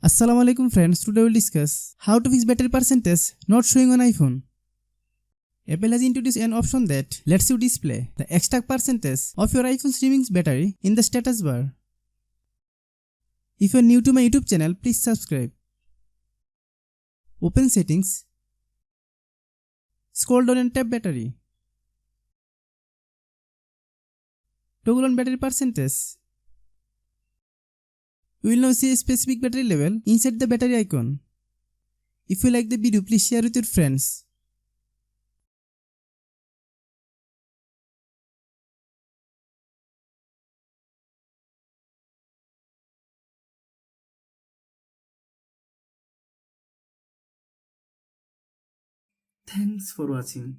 Assalamu alaikum friends, today we'll discuss how to fix battery percentage not showing on iPhone. Apple has introduced an option that lets you display the exact percentage of your iPhone's remaining battery in the status bar. If you are new to my YouTube channel, please subscribe. Open Settings, scroll down and tap Battery. Toggle on battery percentage. You will now see a specific battery level inside the battery icon. If you like the video, please share with your friends. Thanks for watching.